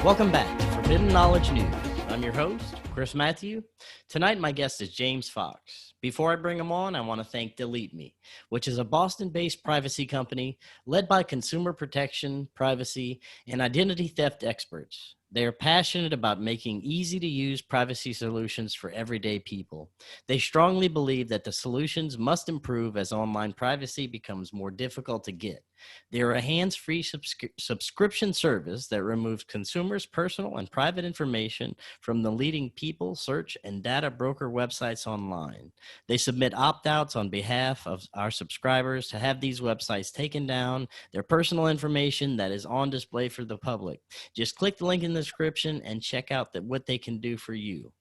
Welcome back to Forbidden Knowledge News. I'm your host, Chris Matthew. Tonight, my guest is James Fox. Before I bring him on, I want to thank Dlive, which is a Boston-based privacy company led by consumer protection, privacy, and identity theft experts. They are passionate about making easy-to-use privacy solutions for everyday people. They strongly believe that the solutions must improve as online privacy becomes more difficult to get. They are a hands-free subscription service that removes consumers' personal and private information from the leading people, search, and data broker websites online. They submit opt-outs on behalf of our subscribers to have these websites taken down, their personal information that is on display for the public. Just click the link in the description and check out what they can do for you.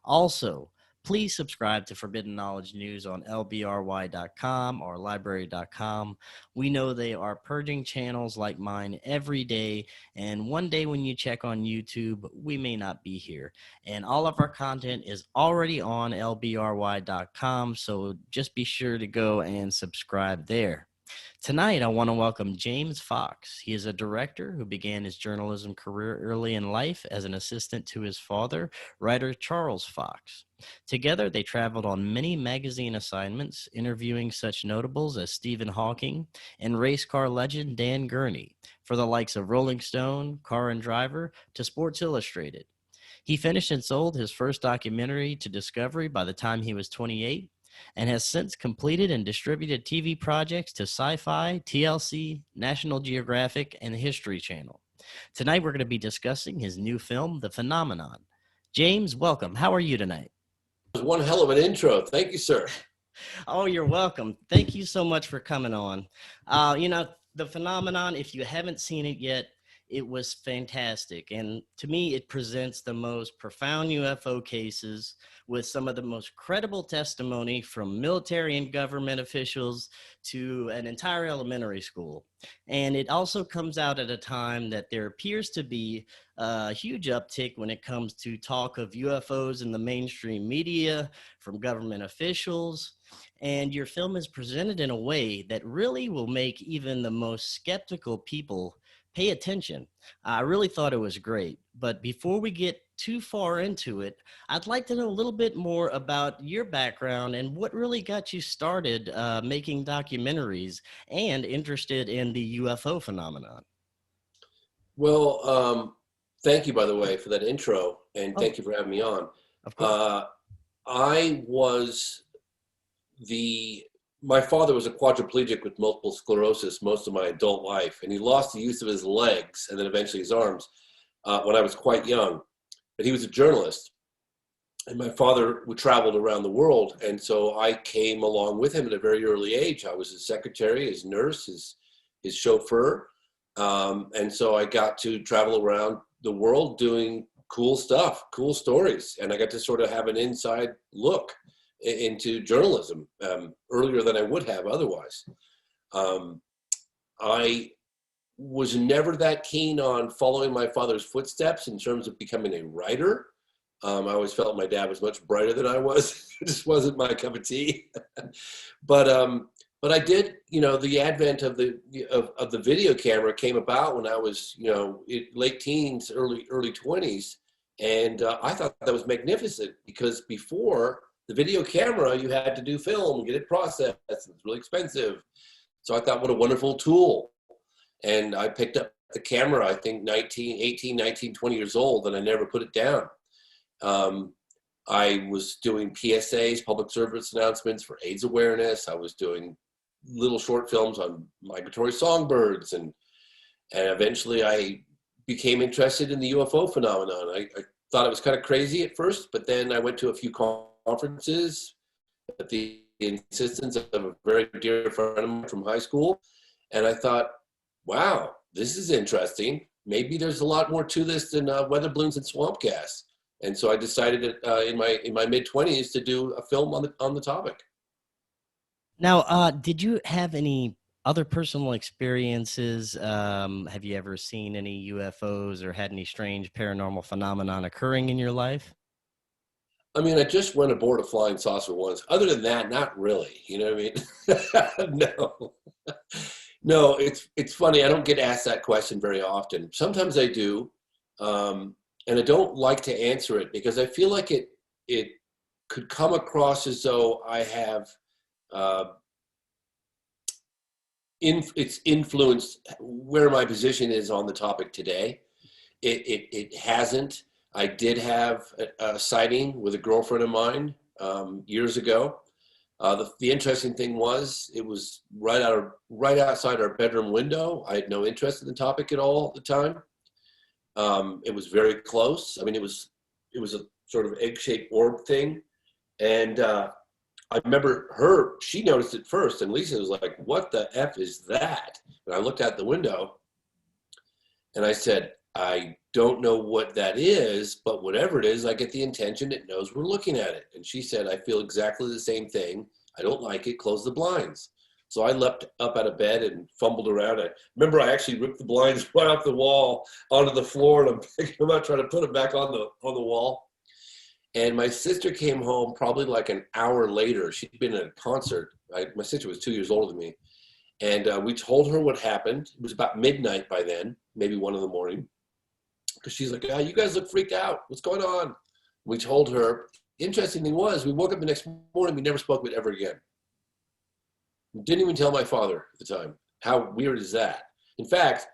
Also, please subscribe to Forbidden Knowledge News on lbry.com or library.com. We know they are purging channels like mine every day, and one day when you check on YouTube, we may not be here. And all of our content is already on lbry.com, so just be sure to go and subscribe there. Tonight, I want to welcome James Fox. He is a director who began his journalism career early in life as an assistant to his father, writer Charles Fox. Together, they traveled on many magazine assignments, interviewing such notables as Stephen Hawking and race car legend Dan Gurney, for the likes of Rolling Stone, Car and Driver, to Sports Illustrated. He finished and sold his first documentary to Discovery by the time he was 28, and has since completed and distributed TV projects to Sci-Fi, TLC, National Geographic, and the History Channel. Tonight, we're going to be discussing his new film, The Phenomenon. James, welcome. How are you tonight? That was one hell of an intro. Thank you, sir. Oh, you're welcome. Thank you so much for coming on. The Phenomenon, if you haven't seen it yet, it was fantastic. And to me, it presents the most profound UFO cases with some of the most credible testimony from military and government officials to an entire elementary school. And it also comes out at a time that there appears to be a huge uptick when it comes to talk of UFOs in the mainstream media from government officials. And your film is presented in a way that really will make even the most skeptical people pay attention. I really thought it was great. But before we get too far into it, I'd like to know a little bit more about your background and what really got you started making documentaries and interested in the UFO phenomenon. Well, thank you, by the way, for that intro, and thank Oh, you for having me on. of course. My father was a quadriplegic with multiple sclerosis most of my adult life, and he lost the use of his legs and then eventually his arms when I was quite young. But he was a journalist, and my father traveled around the world, and so I came along with him at a very early age. I was his secretary, his nurse, his chauffeur, and so I got to travel around the world doing cool stuff, cool stories, and I got to sort of have an inside look into journalism earlier than I would have otherwise. I was never that keen on following my father's footsteps in terms of becoming a writer. I always felt my dad was much brighter than I was. It just wasn't my cup of tea. But I did, the advent of the video camera came about when I was, late teens, early 20s. And I thought that was magnificent because before the video camera, you had to do film, get it processed. It's really expensive. So I thought, what a wonderful tool. And I picked up the camera, I think 18, 19, 20 years old, and I never put it down. I was doing PSAs, public service announcements for AIDS awareness. I was doing little short films on migratory songbirds. And eventually I became interested in the UFO phenomenon. I thought it was kind of crazy at first, but then I went to a few conferences at the insistence of a very dear friend of mine from high school. And I thought, wow, this is interesting. Maybe there's a lot more to this than weather balloons and swamp gas. And so I decided in my mid-20s to do a film on the topic. Now, did you have any other personal experiences? Have you ever seen any UFOs or had any strange paranormal phenomenon occurring in your life? I mean, I just went aboard a flying saucer once. Other than that, not really. You know what I mean? No. No, it's funny. I don't get asked that question very often. Sometimes I do. And I don't like to answer it because I feel like it could come across as though I have it's influenced where my position is on the topic today. It hasn't. I did have a sighting with a girlfriend of mine years ago. The interesting thing was it was right outside our bedroom window. I had no interest in the topic at all at the time. It was very close. I mean, it was a sort of egg-shaped orb thing, and I remember she noticed it first, and Lisa was like, "What the F is that?" And I looked out the window, and I said, "I don't know what that is, but whatever it is, I get the intention it knows we're looking at it." And she said, "I feel exactly the same thing. I don't like it. Close the blinds." So I leapt up out of bed and fumbled around. I remember I actually ripped the blinds right off the wall onto the floor, and I'm picking them up, trying to put them back on the wall. And my sister came home probably like an hour later. She'd been at a concert. My sister was 2 years older than me. And we told her what happened. It was about midnight by then, maybe 1 a.m. Because she's like, "Oh, you guys look freaked out. What's going on?" We told her. Interesting thing was, we woke up the next morning, we never spoke with it ever again. Didn't even tell my father at the time. How weird is that? In fact,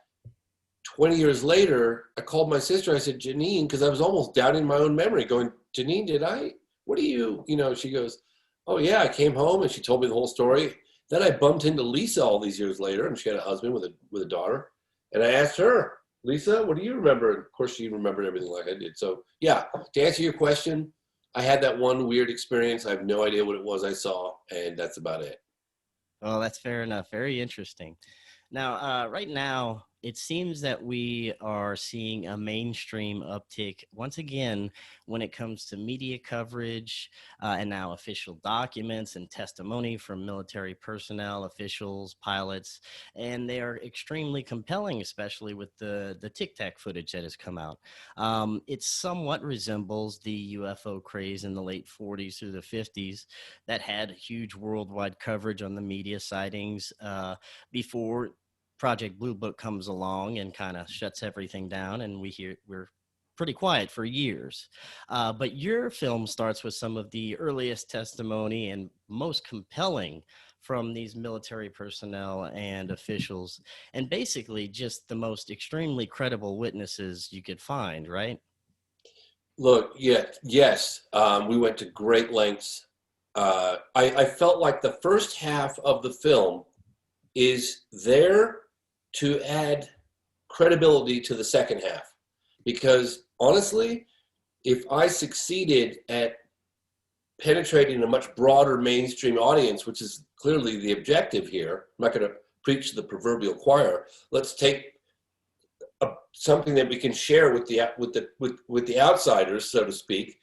20 years later, I called my sister. I said, "Janine," because I was almost doubting my own memory, going, "Janine, what do you, she goes, "Oh yeah, I came home," and she told me the whole story. Then I bumped into Lisa all these years later, and she had a husband with a daughter. And I asked her, "Lisa, what do you remember?" And of course, she remembered everything like I did. So yeah, to answer your question, I had that one weird experience. I have no idea what it was I saw, and that's about it. Well, that's fair enough. Very interesting. Now, right now, it seems that we are seeing a mainstream uptick once again when it comes to media coverage and now official documents and testimony from military personnel, officials, pilots, and they are extremely compelling, especially with the Tic Tac footage that has come out. It somewhat resembles the UFO craze in the late 40s through the 50s that had huge worldwide coverage on the media sightings before Project Blue Book comes along and kind of shuts everything down, and we're pretty quiet for years. But your film starts with some of the earliest testimony and most compelling from these military personnel and officials, and basically just the most extremely credible witnesses you could find, right? Look, yes, we went to great lengths. I felt like the first half of the film is there to add credibility to the second half. Because honestly, if I succeeded at penetrating a much broader mainstream audience, which is clearly the objective here, I'm not going to preach to the proverbial choir. Let's take something that we can share with the outsiders, so to speak,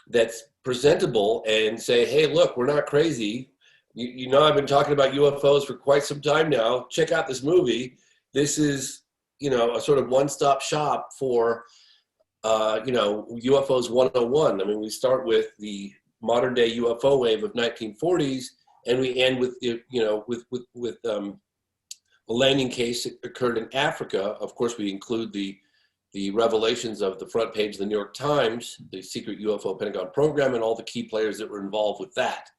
that's presentable and say, "Hey, look, we're not crazy. I've been talking about UFOs for quite some time now. Check out this movie. This is, a sort of one-stop shop for, UFOs 101. I mean, we start with the modern-day UFO wave of 1940s, and we end with, with a landing case that occurred in Africa. Of course, we include the revelations of the front page of the New York Times, the secret UFO Pentagon program, and all the key players that were involved with that.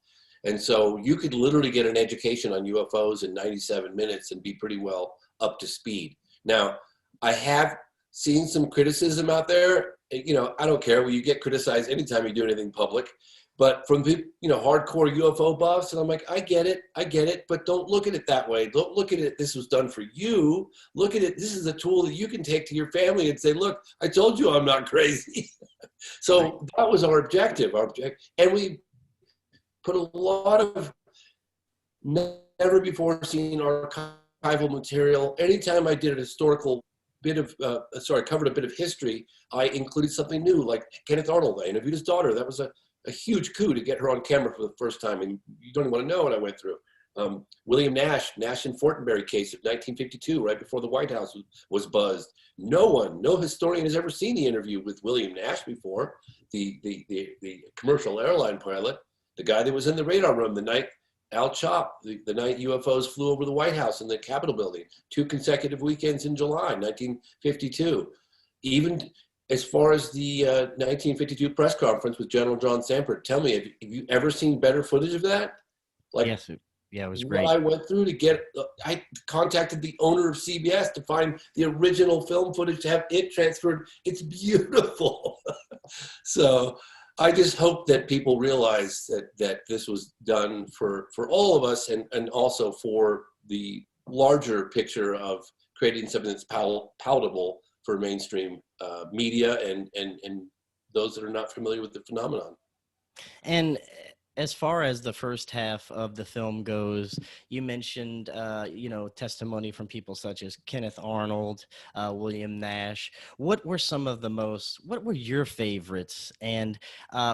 And so you could literally get an education on UFOs in 97 minutes and be pretty well up to speed. Now, I have seen some criticism out there. I don't care. Well, you get criticized anytime you do anything public. But from hardcore UFO buffs, and I'm like, I get it, but don't look at it that way. Don't look at it, this was done for you. Look at it, this is a tool that you can take to your family and say, "Look, I told you I'm not crazy." So that was our objective. And we put a lot of never before seen archival material. Anytime I did a historical covered a bit of history, I included something new, like Kenneth Arnold. I interviewed his daughter. That was a huge coup to get her on camera for the first time. And you don't even want to know what I went through. William Nash and Fortenberry case of 1952, right before the White House was buzzed. No historian has ever seen the interview with William Nash before, the commercial airline pilot, the guy that was in the radar room the night Al Chop, the night UFOs flew over the White House and the Capitol building, 2 consecutive weekends in July 1952. Even as far as the 1952 press conference with General John Sanford, tell me, have you ever seen better footage of that? Like, Yes. Yeah, it was what great. I went through to get, I contacted the owner of CBS to find the original film footage to have it transferred. It's beautiful. So I just hope that people realize that this was done for all of us, and also for the larger picture of creating something that's palatable for mainstream media and those that are not familiar with the phenomenon. And as far as the first half of the film goes, you mentioned, testimony from people such as Kenneth Arnold, William Nash. What were what were your favorites? And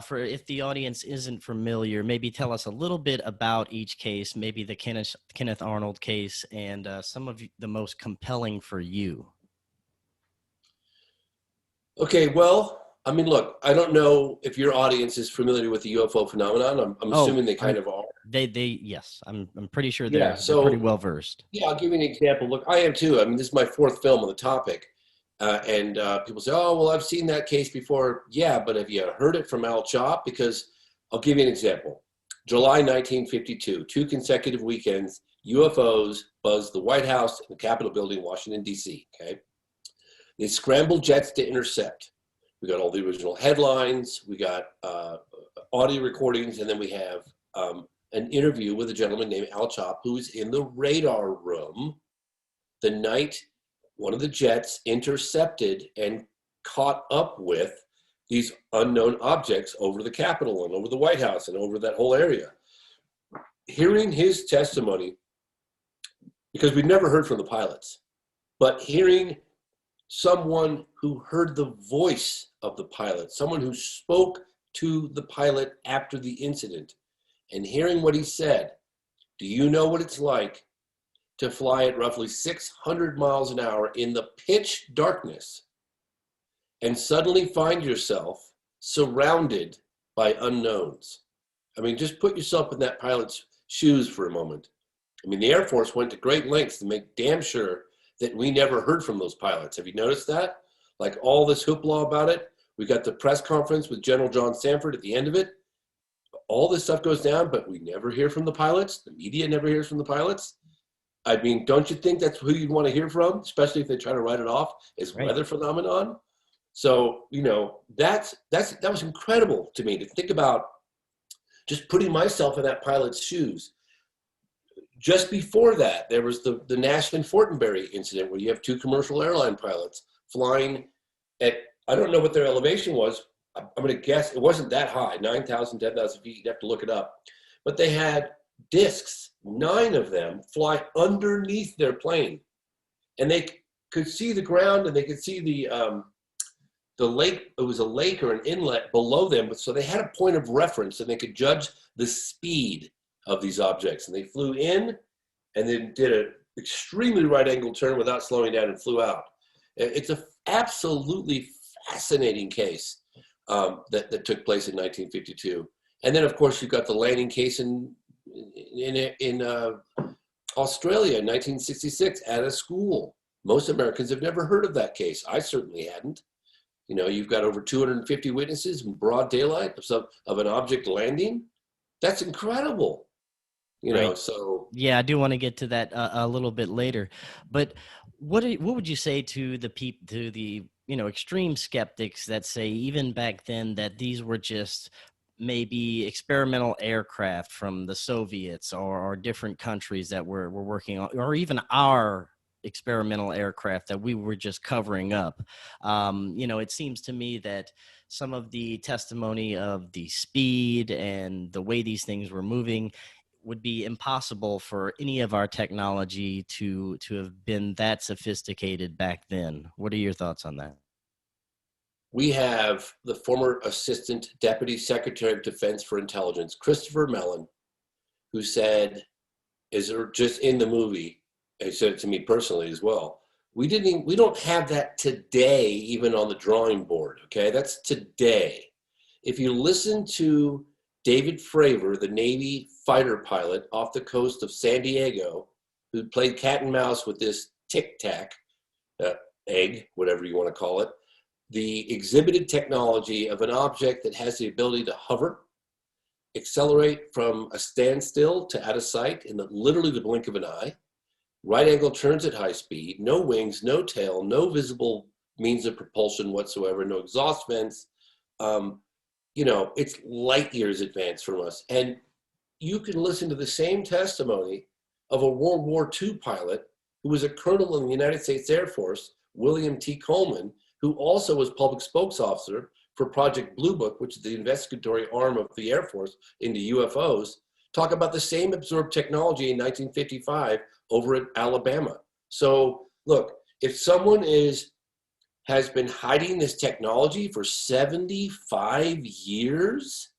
for if the audience isn't familiar, maybe tell us a little bit about each case, maybe the Kenneth Arnold case, and some of the most compelling for you. Okay, well, I mean, look, I don't know if your audience is familiar with the UFO phenomenon. I'm Oh, assuming they kind of are. yes, I'm pretty sure Yeah, they're pretty so well versed. yeah, I'll give you an example. Look, I am too. I mean, this is my fourth film on the topic. And people say, oh, well, I've seen that case before. Yeah, but have you heard it from Al Chop? Because I'll give you an example. July 1952, 2 consecutive weekends, UFOs buzzed the White House and the Capitol building, Washington, D.C., okay? They scrambled jets to intercept. We got all the original headlines. We got audio recordings. And then we have an interview with a gentleman named Al Chop, who was in the radar room the night one of the jets intercepted and caught up with these unknown objects over the Capitol and over the White House and over that whole area. Hearing his testimony, because we'd never heard from the pilots, but hearing someone who heard the voice of the pilot, someone who spoke to the pilot after the incident, and hearing what he said, do you know what it's like to fly at roughly 600 miles an hour in the pitch darkness and suddenly find yourself surrounded by unknowns? I mean, just put yourself in that pilot's shoes for a moment. I mean, the Air Force went to great lengths to make damn sure that we never heard from those pilots. Have you noticed that? Like all this hoopla about it. We got the press conference with General John Sanford at the end of it. All this stuff goes down, but we never hear from the pilots. The media never hears from the pilots. I mean, don't you think that's who you'd want to hear from, especially if they try to write it off as Right. weather phenomenon? So, that was incredible to me to think about, just putting myself in that pilot's shoes. Just before that, there was the Nash and Fortenberry incident, where you have 2 commercial airline pilots flying at, I don't know what their elevation was. I'm going to guess it wasn't that high, 9,000, 10,000 feet. You'd have to look it up. But they had discs, 9 of them, fly underneath their plane. And they could see the ground, and they could see the lake. It was a lake or an inlet below them. So they had a point of reference, and they could judge the speed of these objects. And they flew in and then did an extremely right angle turn without slowing down and flew out. It's an absolutely fascinating case that took place in 1952. And then, of course, you've got the landing case in Australia in 1966 at a school. Most Americans have never heard of that case. I certainly hadn't. You've got over 250 witnesses in broad daylight of an object landing. That's incredible. Right. So Yeah, I do want to get to that a little bit later, but what would you say to the extreme skeptics that say even back then that these were just maybe experimental aircraft from the Soviets or different countries that were working on, or even our experimental aircraft that we were just covering up? It seems to me that some of the testimony of the speed and the way these things were moving would be impossible for any of our technology to have been that sophisticated back then. What are your thoughts on that? we have the former Assistant Deputy Secretary of Defense for Intelligence, Christopher Mellon, who said, just in the movie, he said it to me personally as well, we don't have that today, even on the drawing board, okay? That's today. If you listen to David Fravor, the Navy fighter pilot off the coast of San Diego, who played cat and mouse with this tic tac egg, whatever you want to call it, the exhibited technology of an object that has the ability to hover, accelerate from a standstill to out of sight in literally the blink of an eye, right angle turns at high speed, no wings, no tail, no visible means of propulsion whatsoever, no exhaust vents. It's light years advanced from us. And you can listen to the same testimony of a World War II pilot who was a colonel in the United States Air Force, William T. Coleman, who also was public spokes officer for Project Blue Book, which is the investigatory arm of the Air Force into UFOs, talk about the same absorbed technology in 1955 over at Alabama. So look, if someone has been hiding this technology for 75 years,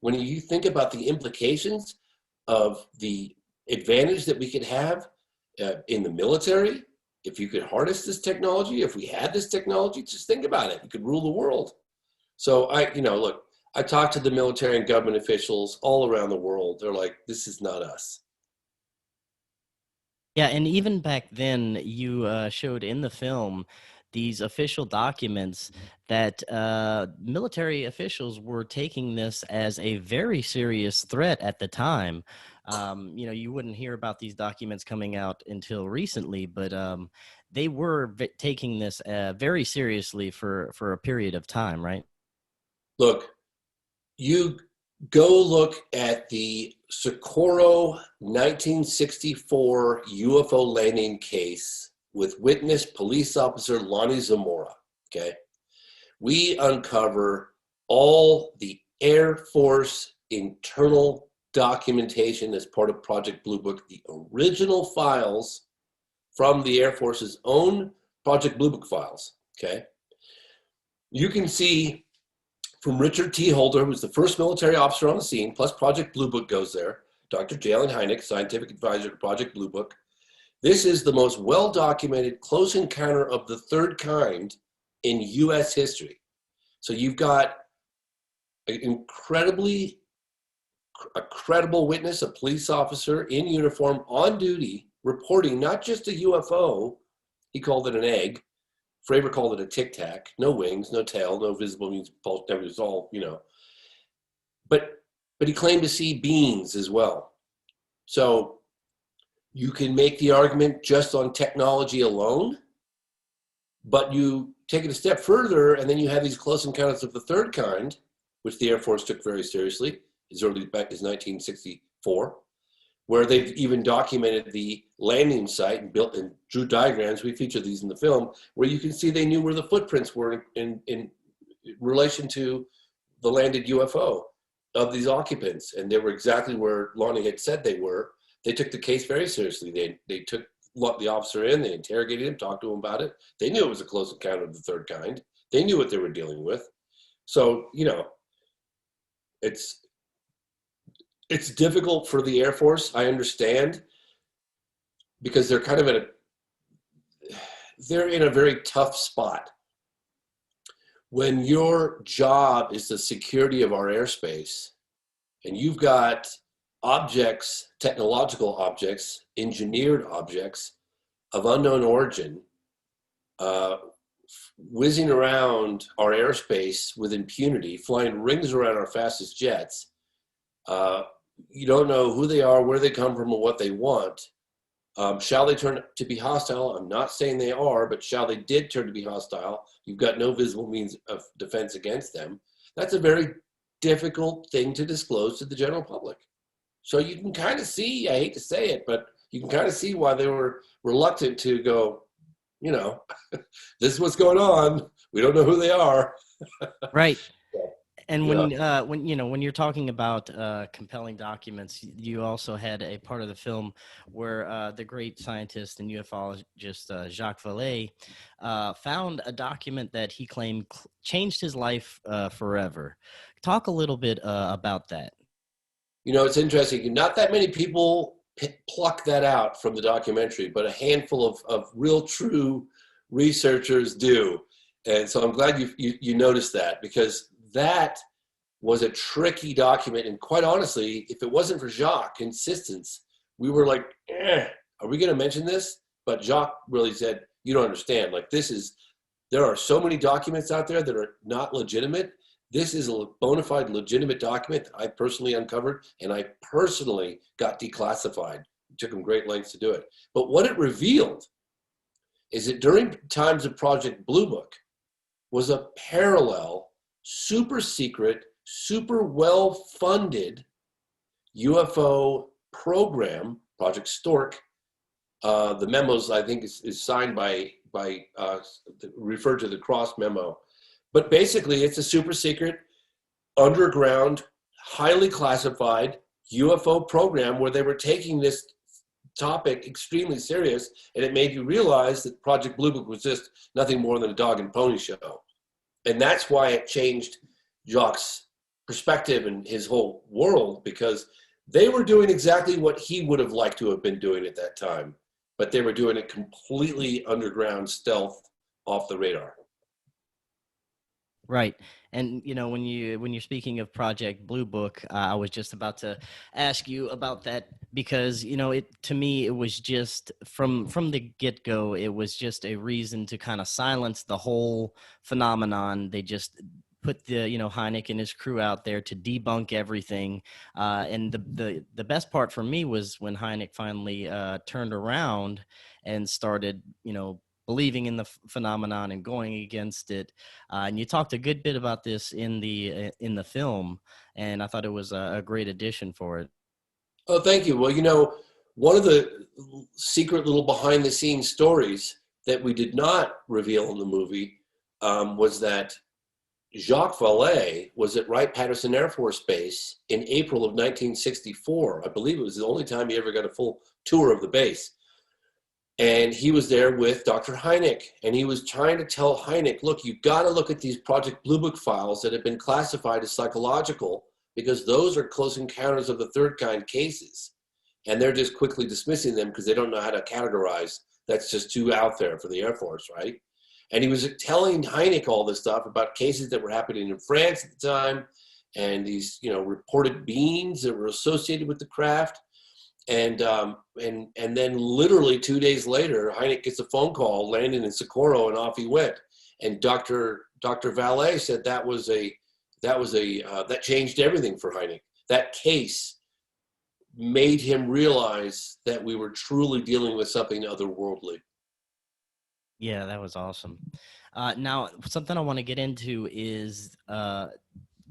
when you think about the implications of the advantage that we could have in the military, if you could harness this technology, if we had this technology, just think about it. You could rule the world. So I talked to the military and government officials all around the world. They're like, this is not us. Yeah, and even back then, you showed in the film these official documents that military officials were taking this as a very serious threat at the time. You wouldn't hear about these documents coming out until recently, but they were taking this very seriously for a period of time, right? Look, you go look at the Socorro 1964 UFO landing case with witness police officer Lonnie Zamora, okay? We uncover all the Air Force internal documentation as part of Project Blue Book, the original files from the Air Force's own Project Blue Book files, okay? You can see from Richard T. Holder, who was the first military officer on the scene, plus Project Blue Book goes there, Dr. Jalen Hynek, scientific advisor to Project Blue Book. This is the most well-documented close encounter of the third kind in US history. So you've got a credible witness, a police officer in uniform on duty, reporting not just a UFO, he called it an egg, Fravor called it a tic tac, no wings, no tail, no visible means of propulsion, it was all, but he claimed to see beings as well. So you can make the argument just on technology alone, but you take it a step further, and then you have these close encounters of the third kind, which the Air Force took very seriously, as early back as 1964, where they've even documented the landing site and built and drew diagrams. We feature these in the film, where you can see they knew where the footprints were in relation to the landed UFO of these occupants, and they were exactly where Lonnie had said they were. They took the case very seriously. They took the officer in, they interrogated him, talked to him about it. They knew it was a close encounter of the third kind. They knew what they were dealing with. So, it's difficult for the Air Force, I understand, because they're kind of they're in a very tough spot. When your job is the security of our airspace, and you've got objects, technological objects, engineered objects of unknown origin, whizzing around our airspace with impunity, flying rings around our fastest jets, you don't know who they are, where they come from, or what they want. Shall they turn to be hostile? I'm not saying they are, but shall they did turn to be hostile, you've got no visible means of defense against them. That's a very difficult thing to disclose to the general public. So you can kind of see, I hate to say it, but you can kind of see why they were reluctant to go, this is what's going on. We don't know who they are. Right. And when you're talking about compelling documents, you also had a part of the film where the great scientist and ufologist Jacques Vallée found a document that he claimed changed his life forever. Talk a little bit about that. It's interesting. Not that many people pluck that out from the documentary, but a handful of real true researchers do. And so I'm glad you noticed that, because that was a tricky document. And quite honestly, if it wasn't for Jacques' insistence, we were like, are we going to mention this? But Jacques really said, you don't understand. Like, this is There are so many documents out there that are not legitimate. This is a bona fide legitimate document that I personally uncovered, and I personally got declassified. It took them great lengths to do it. But what it revealed is that during times of Project Blue Book was a parallel, super secret, super well-funded UFO program, Project Stork. The memos, I think, is signed by referred to the Cross memo. But basically, it's a super secret, underground, highly classified UFO program where they were taking this topic extremely serious, and it made you realize that Project Blue Book was just nothing more than a dog and pony show. And that's why it changed Jacques' perspective and his whole world, because they were doing exactly what he would have liked to have been doing at that time, but they were doing it completely underground, stealth, off the radar. Right. And when you're speaking of Project Blue Book, I was just about to ask you about that because it to me it was just from the get-go, it was just a reason to kind of silence the whole phenomenon. They just put the Hynek and his crew out there to debunk everything, and the best part for me was when Hynek finally turned around and started believing in the phenomenon and going against it. And you talked a good bit about this in the film, and I thought it was a great addition for it. Oh, thank you. Well, one of the secret little behind the scenes stories that we did not reveal in the movie was that Jacques Vallée was at Wright-Patterson Air Force Base in April of 1964. I believe it was the only time he ever got a full tour of the base. And he was there with Dr. Hynek, and he was trying to tell Hynek, look, you've got to look at these Project Blue Book files that have been classified as psychological, because those are close encounters of the third kind cases. And they're just quickly dismissing them because they don't know how to categorize. That's just too out there for the Air Force, right? And he was telling Hynek all this stuff about cases that were happening in France at the time, and these, reported beings that were associated with the craft. And then literally 2 days later, Hynek gets a phone call, landing in Socorro, and off he went. And Dr. Vallée said that changed everything for Hynek. That case made him realize that we were truly dealing with something otherworldly. Yeah, that was awesome. Now, something I want to get into is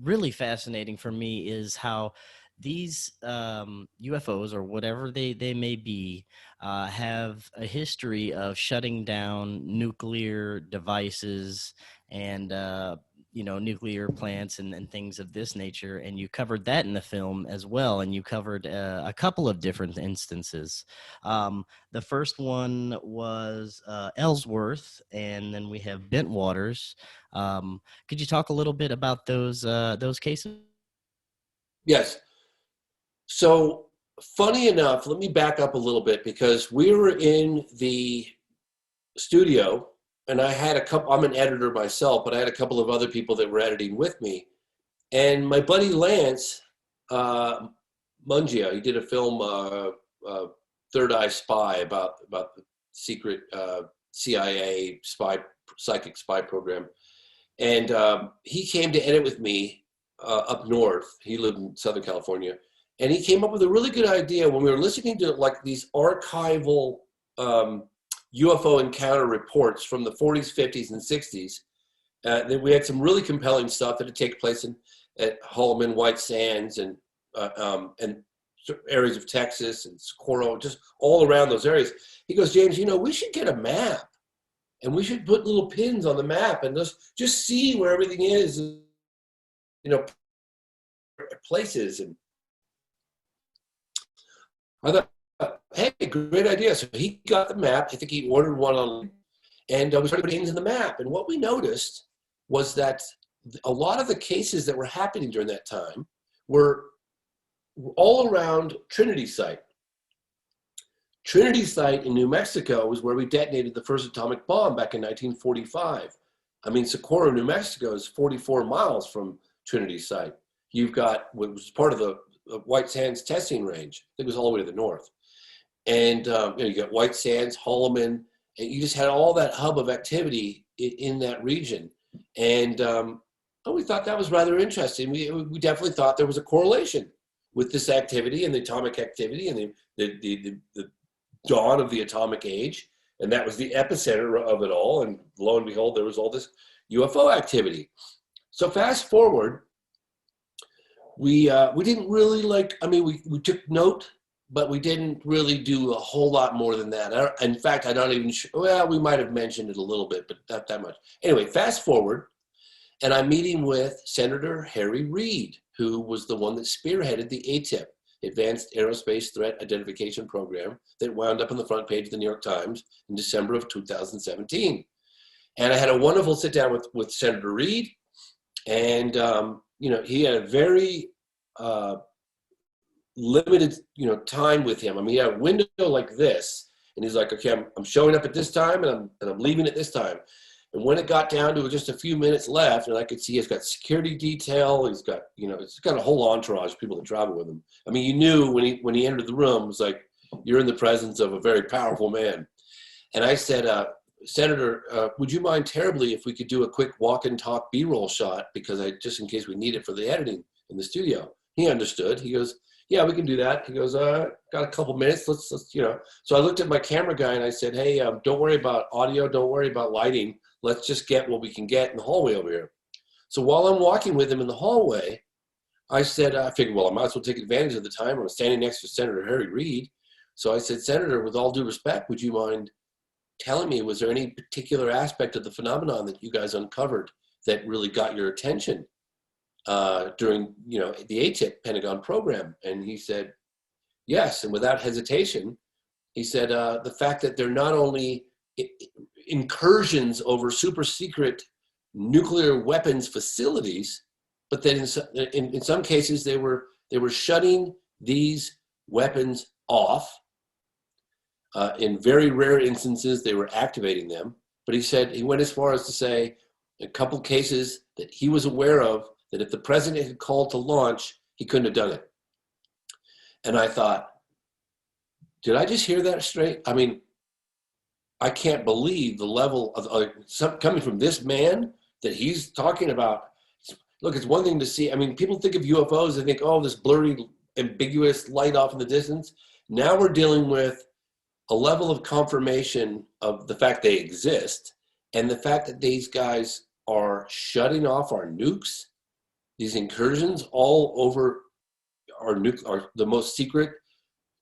really fascinating for me is how these UFOs, or whatever they may be, have a history of shutting down nuclear devices and nuclear plants and things of this nature. And you covered that in the film as well, and you covered a couple of different instances. The first one was Ellsworth, and then we have Bentwaters. Could you talk a little bit about those cases? Yes. So funny enough, let me back up a little bit, because we were in the studio, and I had I'm an editor myself, but I had a couple of other people that were editing with me. And my buddy Lance Mungia, he did a film, Third Eye Spy, about the secret CIA psychic spy program. And he came to edit with me up north. He lived in Southern California. And he came up with a really good idea when we were listening to like these archival UFO encounter reports from the 40s, 50s, and 60s. Then we had some really compelling stuff that had taken place at Holloman, White Sands, and areas of Texas and Socorro, just all around those areas. He goes, James, we should get a map, and we should put little pins on the map and just see where everything is, places. And I thought, hey, great idea. So he got the map. I think he ordered one online, and we started putting things in the map. And what we noticed was that a lot of the cases that were happening during that time were all around Trinity Site. Trinity Site in New Mexico was where we detonated the first atomic bomb back in 1945. I mean, Socorro, New Mexico is 44 miles from Trinity Site. You've got what was part of the White Sands testing range. I think it was all the way to the north. And you got White Sands, Holloman, and you just had all that hub of activity in that region. And we thought that was rather interesting. We definitely thought there was a correlation with this activity and the atomic activity and the dawn of the atomic age. And that was the epicenter of it all. And lo and behold, there was all this UFO activity. So fast forward, we didn't really we took note, but we didn't really do a whole lot more than that. In fact, I'm not even sure, well, we might have mentioned it a little bit, but not that much. Anyway, fast forward, and I'm meeting with Senator Harry Reid, who was the one that spearheaded the ATIP, Advanced Aerospace Threat Identification Program, that wound up on the front page of the New York Times in December of 2017. And I had a wonderful sit down with Senator Reid, and he had a very limited time with him. I mean, he had a window like this, and he's like, okay, I'm showing up at this time, and I'm leaving at this time. And when it got down to just a few minutes left, and I could see he's got security detail, he's got he's got a whole entourage of people that travel with him. I mean, you knew when he entered the room, it was like you're in the presence of a very powerful man. And I said, Senator, would you mind terribly if we could do a quick walk and talk B-roll shot, because just in case we need it for the editing in the studio. He understood. He goes, yeah, we can do that. He goes, got a couple minutes. Let's. So I looked at my camera guy and I said, hey, don't worry about audio. Don't worry about lighting. Let's just get what we can get in the hallway over here. So while I'm walking with him in the hallway, I said, I figured, well, I might as well take advantage of the time. I'm standing next to Senator Harry Reid. So I said, Senator, with all due respect, would you mind telling me, was there any particular aspect of the phenomenon that you guys uncovered that really got your attention during, the ATIP Pentagon program? And he said, yes. And without hesitation, he said, the fact that they're not only incursions over super secret nuclear weapons facilities, but that in some cases they were shutting these weapons off. In very rare instances, they were activating them. But he said, he went as far as to say a couple cases that he was aware of, that if the president had called to launch, he couldn't have done it. And I thought, did I just hear that straight? I mean, I can't believe the level of coming from this man that he's talking about. Look, it's one thing to see. I mean, people think of UFOs, they think, oh, this blurry, ambiguous light off in the distance. Now we're dealing with a level of confirmation of the fact they exist, and the fact that these guys are shutting off our nukes, these incursions all over our the most secret,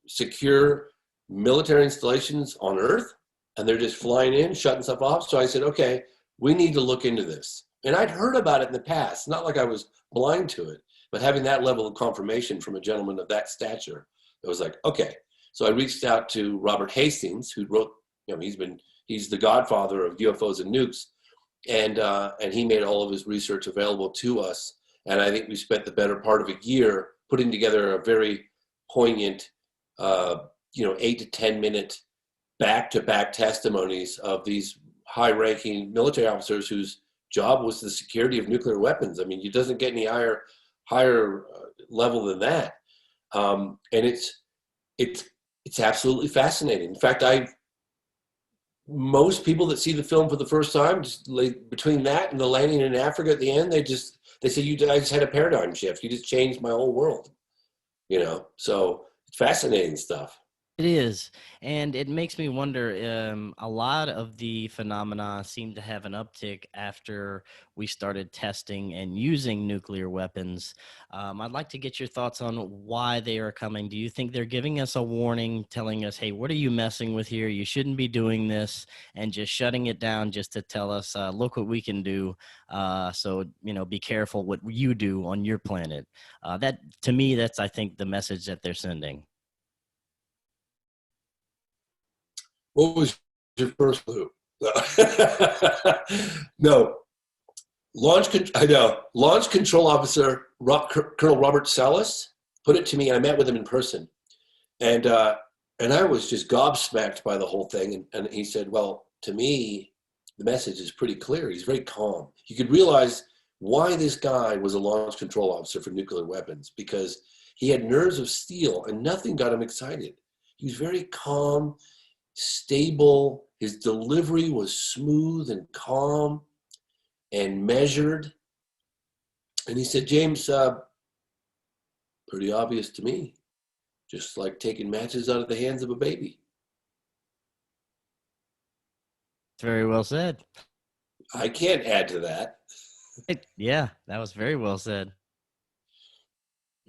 secure military installations on Earth, and they're just flying in, shutting stuff off. So I said, okay, we need to look into this. And I'd heard about it in the past, not like I was blind to it, but having that level of confirmation from a gentleman of that stature, it was like, okay. So I reached out to Robert Hastings, who wrote, he's the godfather of UFOs and nukes, and he made all of his research available to us. And I think we spent the better part of a year putting together a very poignant, 8 to 10 minute back-to-back testimonies of these high-ranking military officers whose job was the security of nuclear weapons. I mean, it doesn't get any higher level than that. And it's absolutely fascinating. In fact, most people that see the film for the first time, just between that and the landing in Africa at the end, they say, I just had a paradigm shift. You just changed my whole world. So it's fascinating stuff. It is, and it makes me wonder, a lot of the phenomena seem to have an uptick after we started testing and using nuclear weapons. I'd like to get your thoughts on why they are coming. Do you think they're giving us a warning, telling us, hey, what are you messing with here? You shouldn't be doing this, and just shutting it down just to tell us, look what we can do. So, be careful what you do on your planet. That, to me, that's, I think, the message that they're sending. What was your first clue? No. Launch Control Officer Colonel Robert Salas put it to me, and I met with him in person. And I was just gobsmacked by the whole thing. And he said, well, to me, the message is pretty clear. He's very calm. You could realize why this guy was a launch control officer for nuclear weapons, because he had nerves of steel and nothing got him excited. He was very calm. stable. His delivery was smooth and calm and measured. And he said, James, pretty obvious to me, just like taking matches out of the hands of a baby. Very well said. I can't add to that. Yeah, that was very well said.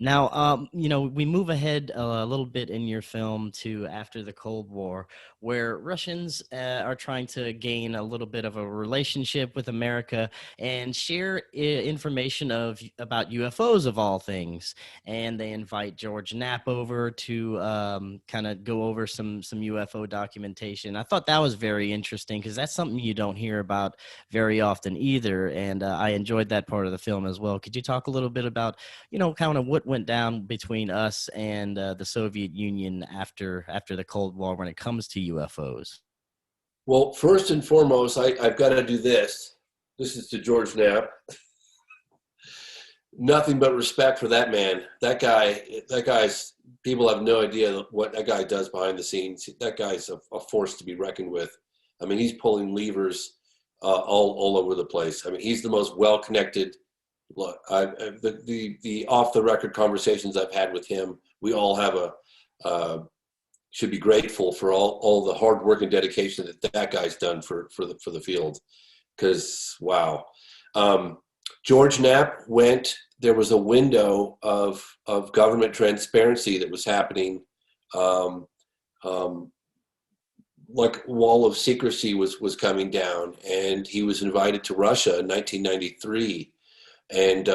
Now, we move ahead a little bit in your film to after the Cold War, where Russians are trying to gain a little bit of a relationship with America and share information about UFOs of all things. And they invite George Knapp over to kind of go over some UFO documentation. I thought that was very interesting because that's something you don't hear about very often either. And I enjoyed that part of the film as well. Could you talk a little bit about kind of what went down between us and the Soviet Union after the Cold War when it comes to UFOs? Well, first and foremost, I've got to do this. This is to George Knapp. Nothing but respect for that man. That guy's, people have no idea what that guy does behind the scenes. That guy's a force to be reckoned with. I mean, he's pulling levers all over the place. I mean, he's the most well-connected. Look, the off-the-record conversations I've had with him, we all have should be grateful for all the hard work and dedication that guy's done for the field. Because wow, George Knapp there was a window of government transparency that was happening. Like wall of secrecy was coming down, and he was invited to Russia in 1993. And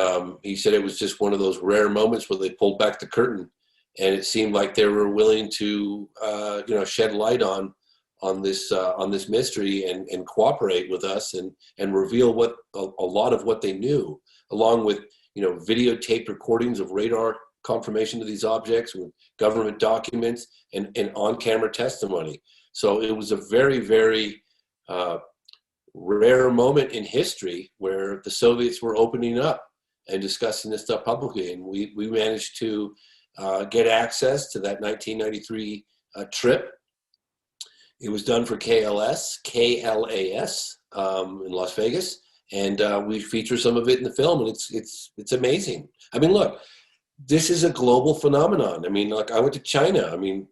he said it was just one of those rare moments where they pulled back the curtain, and it seemed like they were willing to, shed light on this mystery and cooperate with us and reveal what a lot of what they knew, along with videotaped recordings of radar confirmation of these objects, with government documents and on-camera testimony. So it was a very, very rare moment in history where the Soviets were opening up and discussing this stuff publicly, and we managed to get access to that 1993 trip. It was done for KLAS in Las Vegas, and we feature some of it in the film, and it's amazing. I mean, look, this is a global phenomenon. I mean, like, I went to China. I mean,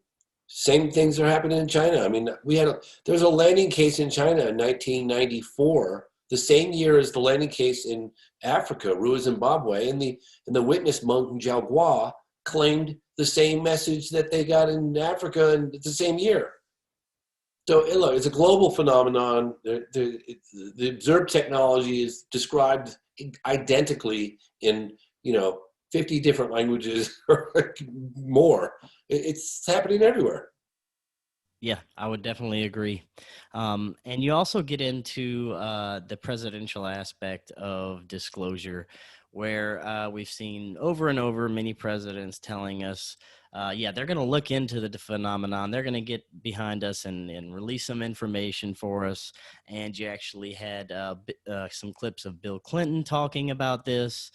same things are happening in China. I mean, there was a landing case in China in 1994, the same year as the landing case in Africa, Rua, Zimbabwe, and the witness Meng Jiaogua claimed the same message that they got in Africa in the same year. So look, it's a global phenomenon. The observed technology is described identically in 50 different languages or more. It's happening everywhere. Yeah, I would definitely agree. And you also get into the presidential aspect of disclosure, where we've seen over and over many presidents telling us, they're going to look into the phenomenon. They're going to get behind us and release some information for us. And you actually had some clips of Bill Clinton talking about this.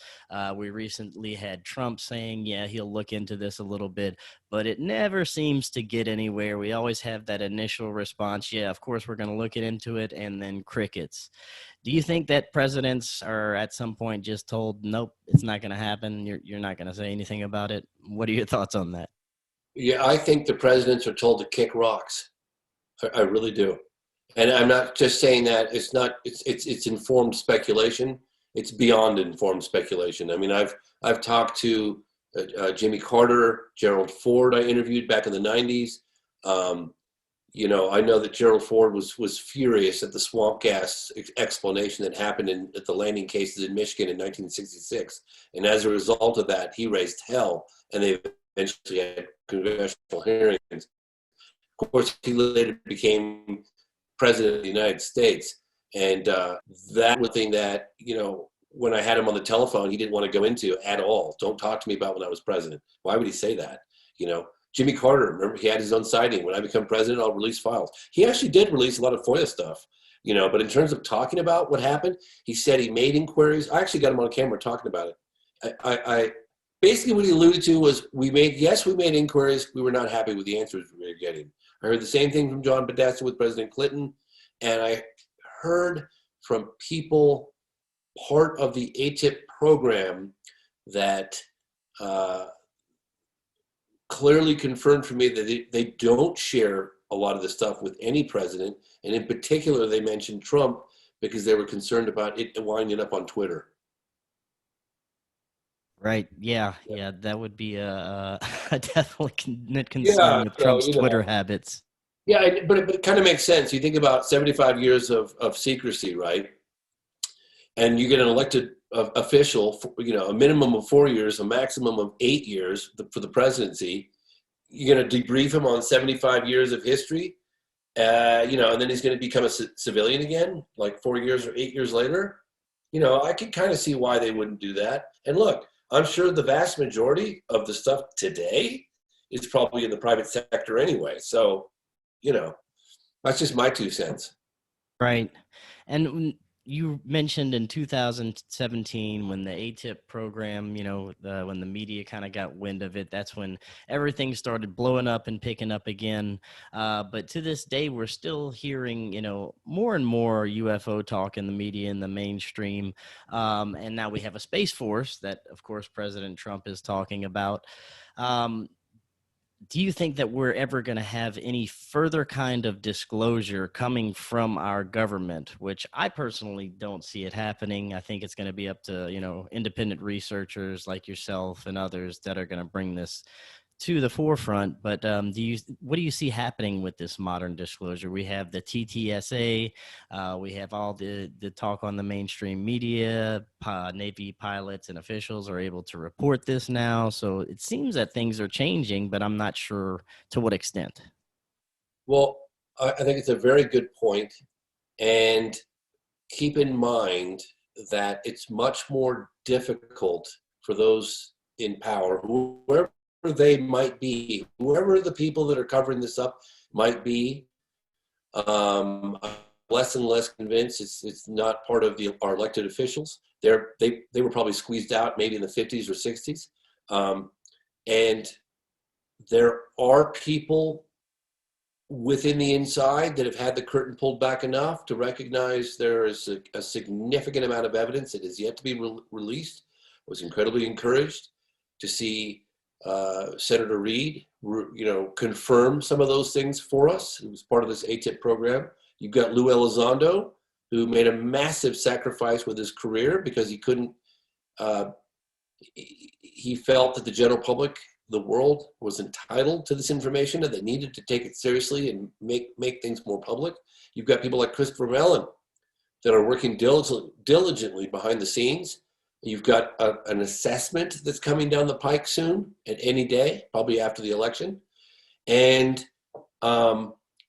We recently had Trump saying, he'll look into this a little bit, but it never seems to get anywhere. We always have that initial response. Yeah, of course, we're going to look into it, and then crickets. Do you think that presidents are at some point just told, nope, it's not going to happen? You're not going to say anything about it? What are your thoughts on that? Yeah, I think the presidents are told to kick rocks. I really do. And I'm not just saying that. It's informed speculation. It's beyond informed speculation. I mean, I've talked to Jimmy Carter, Gerald Ford I interviewed back in the 90s. I know that Gerald Ford was furious at the swamp gas explanation that happened at the landing cases in Michigan in 1966. And as a result of that, he raised hell, and they eventually had congressional hearings. Of course, he later became president of the United States. And that was the thing that, when I had him on the telephone, he didn't want to go into at all. Don't talk to me about when I was president. Why would he say that? Jimmy Carter, remember, he had his own sighting. When I become president, I'll release files. He actually did release a lot of FOIA stuff, but in terms of talking about what happened, he said he made inquiries. I actually got him on camera talking about it. I basically what he alluded to was we made inquiries. We were not happy with the answers we were getting. I heard the same thing from John Podesta with President Clinton. And I heard from people part of the ATIP program that clearly confirmed for me that they don't share a lot of the stuff with any president. And in particular, they mentioned Trump because they were concerned about it winding up on Twitter. Right. Yeah. Yeah. That would be a definitely concern with Trump's Twitter habits. Yeah, but it kind of makes sense. You think about 75 years of secrecy, right? And you get an elected official, a minimum of 4 years, a maximum of 8 years for the presidency. You're going to debrief him on 75 years of history, and then he's going to become a civilian again, like 4 years or 8 years later. I could kind of see why they wouldn't do that. And look, I'm sure the vast majority of the stuff today is probably in the private sector anyway. So, that's just my 2 cents. Right. And you mentioned in 2017 when the ATIP program, when the media kind of got wind of it, that's when everything started blowing up and picking up again. But to this day, we're still hearing, more and more UFO talk in the media, in the mainstream. And now we have a Space Force that, of course, President Trump is talking about. Do you think that we're ever going to have any further kind of disclosure coming from our government, which I personally don't see it happening? I think it's going to be up to, independent researchers like yourself and others that are going to bring this to the forefront. But what do you see happening with this modern disclosure? We have the TTSA, we have all the talk on the mainstream media, Navy pilots and officials are able to report this now. So it seems that things are changing, but I'm not sure to what extent. Well, I think it's a very good point. And keep in mind that it's much more difficult for those in power, whoever they might be, whoever the people that are covering this up might be. I'm less and less convinced it's not part of our elected officials. They were probably squeezed out maybe in the 50s or 60s. And there are people within the inside that have had the curtain pulled back enough to recognize there is a significant amount of evidence that is yet to be released. I was incredibly encouraged to see Senator Reid, confirm some of those things for us. It was part of this ATIP program. You've got Lou Elizondo, who made a massive sacrifice with his career because he couldn't, he felt that the general public, the world, was entitled to this information and they needed to take it seriously and make things more public. You've got people like Christopher Mellon that are working diligently behind the scenes. You've got an assessment that's coming down the pike soon, at any day, probably after the election. And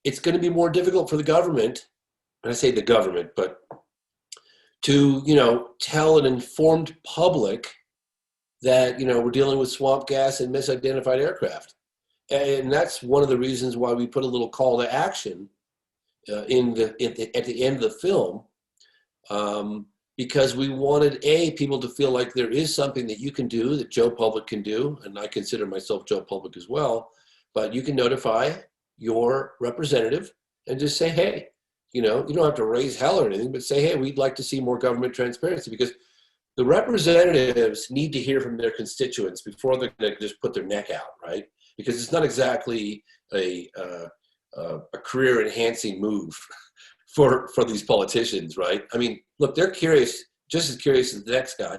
it's going to be more difficult for the government, and I say the government, but to, tell an informed public that, we're dealing with swamp gas and misidentified aircraft. And that's one of the reasons why we put a little call to action at the end of the film. Because we wanted, people to feel like there is something that you can do, that Joe Public can do, and I consider myself Joe Public as well, but you can notify your representative and just say, hey, you don't have to raise hell or anything, but say, hey, we'd like to see more government transparency, because the representatives need to hear from their constituents before they're going to just put their neck out, right? Because it's not exactly a career-enhancing move for these politicians, right? I mean, look, they're curious, just as curious as the next guy.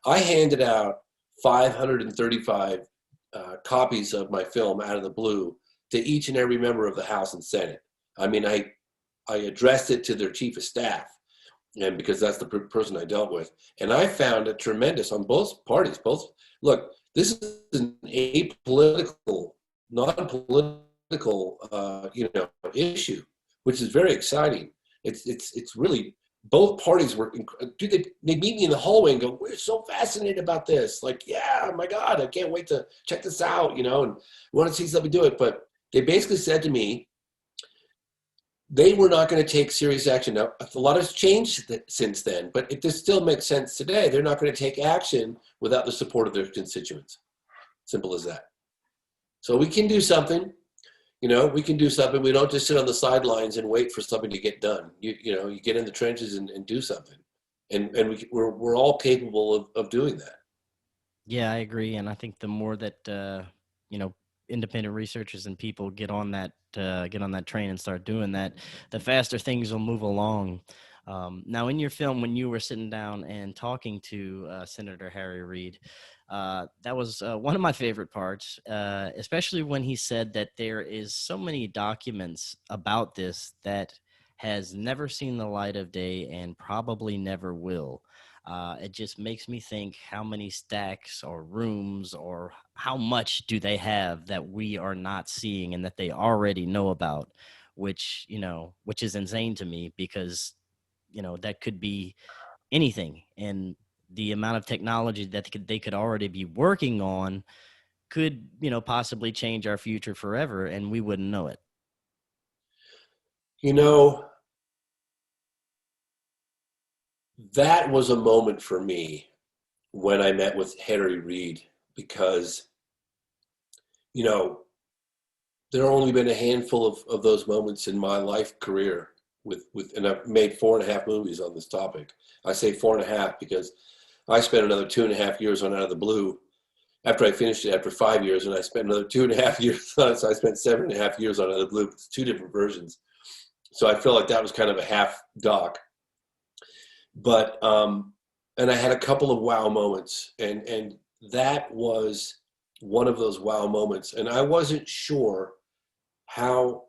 I handed out 535 copies of my film out of the blue to each and every member of the House and Senate. I mean, I addressed it to their chief of staff, and because that's the person I dealt with, and I found it tremendous on both parties. Look, this is an apolitical, non-political, issue, which is very exciting. It's really, both parties were, they meet me in the hallway and go, we're so fascinated about this. Like, yeah, oh my God, I can't wait to check this out, and we want to see somebody do it. But they basically said to me, they were not going to take serious action. Now, a lot has changed since then, but this still makes sense today. They're not going to take action without the support of their constituents. Simple as that. So we can do something. You know, we can do something. We don't just sit on the sidelines and wait for something to get done. You know, you get in the trenches and do something. And we're all capable of doing that. Yeah, I agree, and I think the more that you know, independent researchers and people get on that train and start doing that, the faster things will move along. Now, in your film, when you were sitting down and talking to Senator Harry Reid, that was one of my favorite parts, especially when he said that there is so many documents about this that has never seen the light of day and probably never will. It just makes me think how many stacks or rooms or how much do they have that we are not seeing and that they already know about, which is insane to me because, that could be anything. And the amount of technology that they could already be working on could, possibly change our future forever and we wouldn't know it. You know, that was a moment for me when I met with Harry Reid because, you know, there have only been a handful of those moments in my life career and I've made 4.5 movies on this topic. I say 4.5 because I spent another 2.5 years on Out of the Blue after I finished it after 5 years, and I spent another 2.5 years on it. So I spent 7.5 years on Out of the Blue. It's 2 different versions. So I feel like that was kind of a half doc. But and I had a couple of wow moments, and that was one of those wow moments. And I wasn't sure how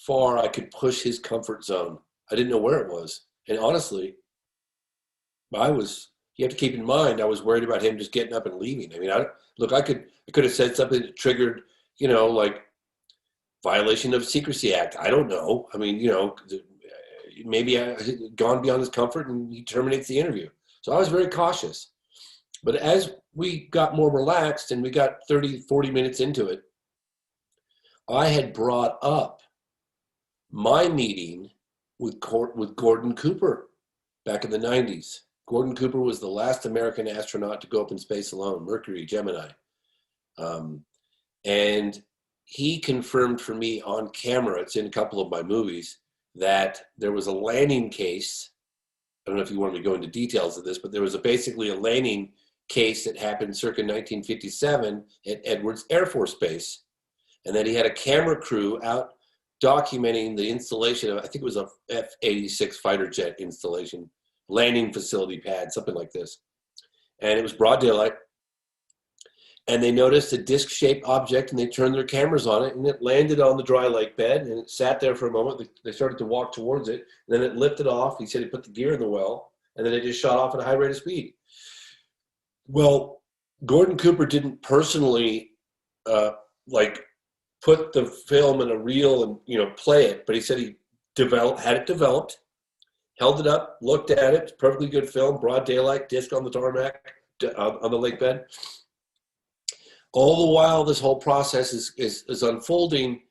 far I could push his comfort zone. I didn't know where it was. And honestly, you have to keep in mind, I was worried about him just getting up and leaving. I mean, I could have said something that triggered, like violation of Secrecy Act. I don't know. I mean, maybe I had gone beyond his comfort and he terminates the interview. So I was very cautious. But as we got more relaxed and we got 30, 40 minutes into it, I had brought up my meeting with Gordon Cooper back in the 90s. Gordon Cooper was the last American astronaut to go up in space alone, Mercury, Gemini. And he confirmed for me on camera, it's in a couple of my movies, that there was a landing case. I don't know if you want me to go into details of this, but there was basically a landing case that happened circa 1957 at Edwards Air Force Base. And that he had a camera crew out documenting the installation of, I think it was a F-86 fighter jet installation, landing facility pad, something like this. And it was broad daylight. And they noticed a disc-shaped object and they turned their cameras on it and it landed on the dry lake bed and it sat there for a moment. They started to walk towards it and then it lifted off. He said he put the gear in the well and then it just shot off at a high rate of speed. Well, Gordon Cooper didn't personally put the film in a reel and play it, but he said he had it developed, held it up, looked at it. It's a perfectly good film, broad daylight, disc on the tarmac, on the lake bed. All the while this whole process is unfolding,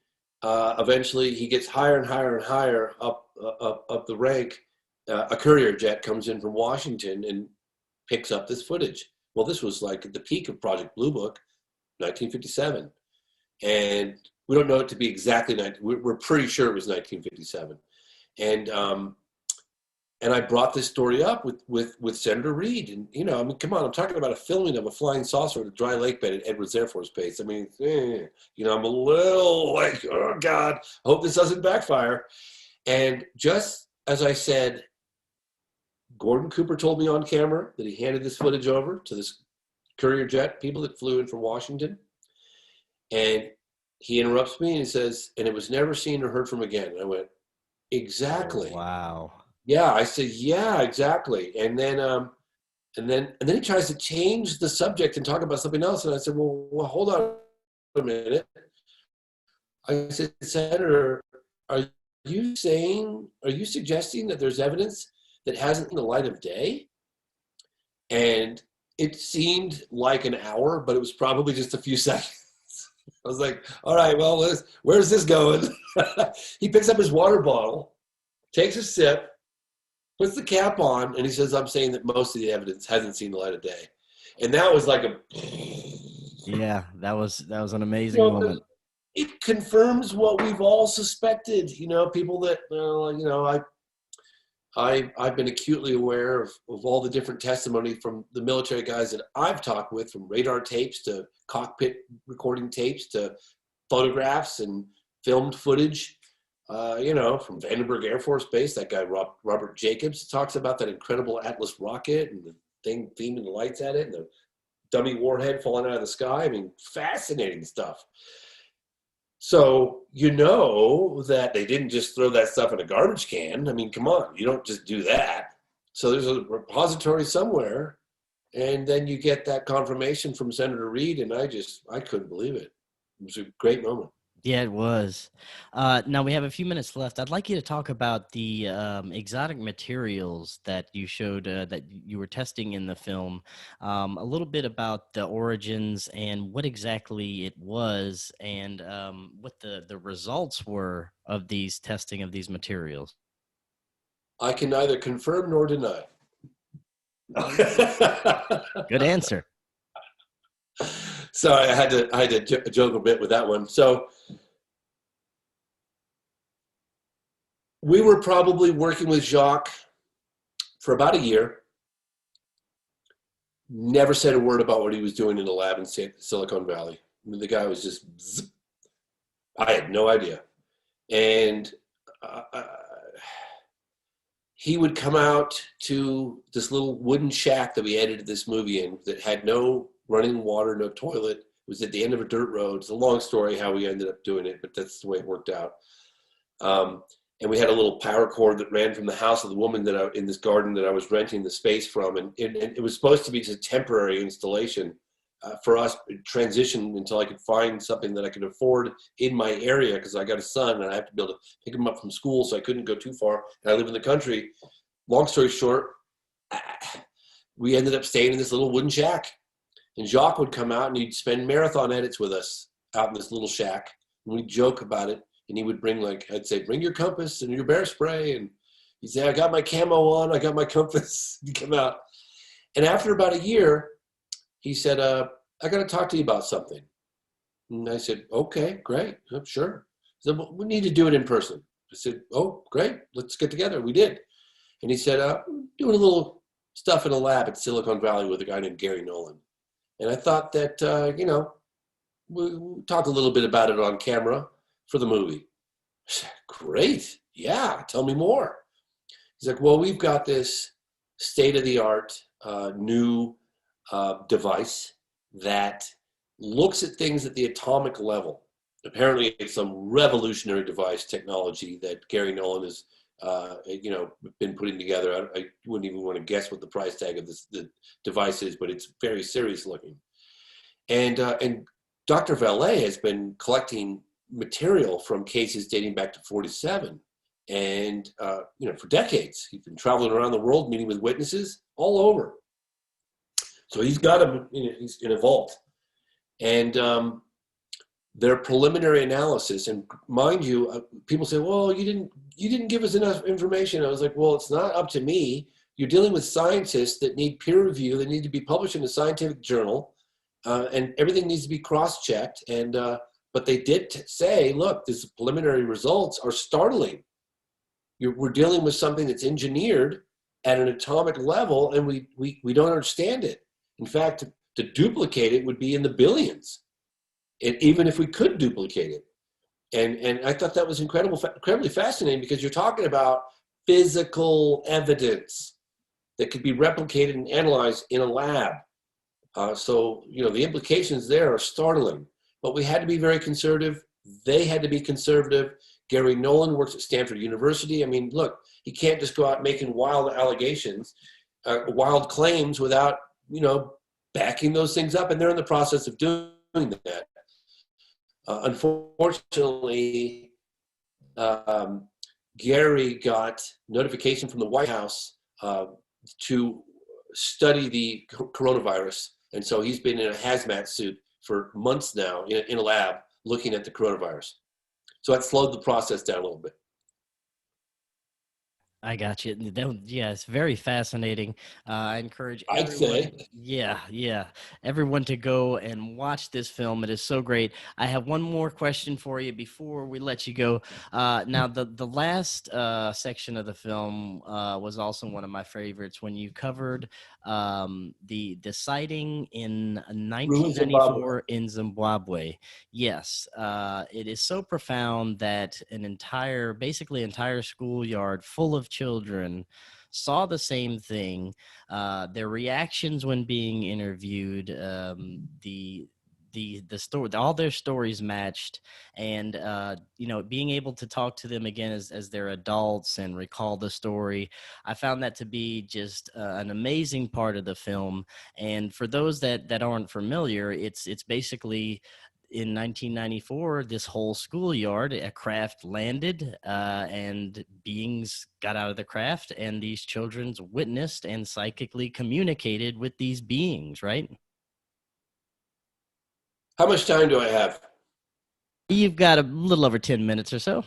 eventually he gets higher and higher and higher up the rank. A courier jet comes in from Washington and picks up this footage. Well, this was like at the peak of Project Blue Book, 1957. And we don't know it to be exactly we're pretty sure it was 1957. And I brought this story up with Senator Reid. And, I mean, come on, I'm talking about a filming of a flying saucer at a dry lake bed at Edwards Air Force Base. I mean, I'm a little like, oh, God, I hope this doesn't backfire. And just as I said, Gordon Cooper told me on camera that he handed this footage over to this courier jet, people that flew in from Washington. And he interrupts me and he says, and it was never seen or heard from again. And I went, exactly. Oh, wow. Yeah, I said, yeah, exactly. And then he tries to change the subject and talk about something else. And I said, well, hold on a minute. I said, Senator, are you suggesting that there's evidence that hasn't seen the light of day? And it seemed like an hour, but it was probably just a few seconds. I was like, all right, well, where's this going? He picks up his water bottle, takes a sip, puts the cap on, and he says, I'm saying that most of the evidence hasn't seen the light of day. And that was like yeah, that was an amazing moment. it confirms what we've all suspected. People that, I've been acutely aware of all the different testimony from the military guys that I've talked with, from radar tapes to cockpit recording tapes to photographs and filmed footage. From Vandenberg Air Force Base, that guy Robert Jacobs talks about that incredible Atlas rocket and the thing beaming the lights at it and the dummy warhead falling out of the sky. I mean, fascinating stuff. So that they didn't just throw that stuff in a garbage can. I mean, come on, you don't just do that. So there's a repository somewhere, and then you get that confirmation from Senator Reid, and I couldn't believe it. It was a great moment. Yeah, it was. Now we have a few minutes left. I'd like you to talk about the exotic materials that you showed that you were testing in the film. A little bit about the origins and what exactly it was, and what the results were of these testing of these materials. I can neither confirm nor deny. Good answer. Sorry, I had to joke a bit with that one. So we were probably working with Jacques for about a year. Never said a word about what he was doing in the lab in Silicon Valley. I mean, the guy was just, zip. I had no idea. And he would come out to this little wooden shack that we edited this movie in that had no running water, no toilet. It was at the end of a dirt road. It's a long story how we ended up doing it, but that's the way it worked out. And we had a little power cord that ran from the house of the woman in this garden that I was renting the space from. And it was supposed to be just a temporary installation for us to transition until I could find something that I could afford in my area, because I got a son and I have to be able to pick him up from school, so I couldn't go too far. And I live in the country. Long story short, we ended up staying in this little wooden shack. And Jacques would come out and he'd spend marathon edits with us out in this little shack. And we'd joke about it. And he would bring, I'd say, bring your compass and your bear spray. And he'd say, I got my camo on, I got my compass. He'd come out. And after about a year, he said, I got to talk to you about something. And I said, okay, great, sure. He said, well, we need to do it in person. I said, oh, great, let's get together. We did. And he said, doing a little stuff in a lab at Silicon Valley with a guy named Gary Nolan. And I thought that, we'll talk a little bit about it on camera for the movie. I said, great, yeah, tell me more. He's like, well, we've got this state-of-the-art new device that looks at things at the atomic level. Apparently, it's some revolutionary device technology that Gary Nolan has, been putting together. I wouldn't even want to guess what the price tag of the device is, but it's very serious looking. And Dr. Valet has been collecting material from cases dating back to 1947, and for decades. He's been traveling around the world, meeting with witnesses all over. So he's got them. He's in a vault, and their preliminary analysis. And mind you, people say, "Well, you didn't give us enough information." I was like, "Well, it's not up to me. You're dealing with scientists that need peer review. They need to be published in a scientific journal, and everything needs to be cross-checked." And but they did say, "Look, these preliminary results are startling. We're dealing with something that's engineered at an atomic level, and we don't understand it. In fact, to duplicate it would be in the billions, and even if we could duplicate it." And I thought that was incredibly fascinating, because you're talking about physical evidence that could be replicated and analyzed in a lab. So the implications there are startling. But we had to be very conservative. They had to be conservative. Gary Nolan works at Stanford University. I mean, look, he can't just go out making wild allegations, wild claims without, backing those things up. And they're in the process of doing that. Unfortunately, Gary got notification from the White House to study the coronavirus. And so he's been in a hazmat suit for months now in a lab looking at the coronavirus. So that slowed the process down a little bit. I got you. Yeah, it's very fascinating. I encourage I'd everyone. say. Yeah, everyone to go and watch this film. It is so great. I have one more question for you before we let you go. Now, the last section of the film was also one of my favorites when you covered the sighting in Ruin Zimbabwe. 1994 in Zimbabwe. Yes, it is so profound that an basically entire schoolyard full of children saw the same thing. Their reactions when being interviewed, the story, all their stories matched, and being able to talk to them again as they're adults and recall the story, I found that to be just an amazing part of the film. And for those that aren't familiar, it's basically in 1994, this whole schoolyard, a craft landed, and beings got out of the craft, and these children witnessed and psychically communicated with these beings, right? How much time do I have? You've got a little over 10 minutes or so.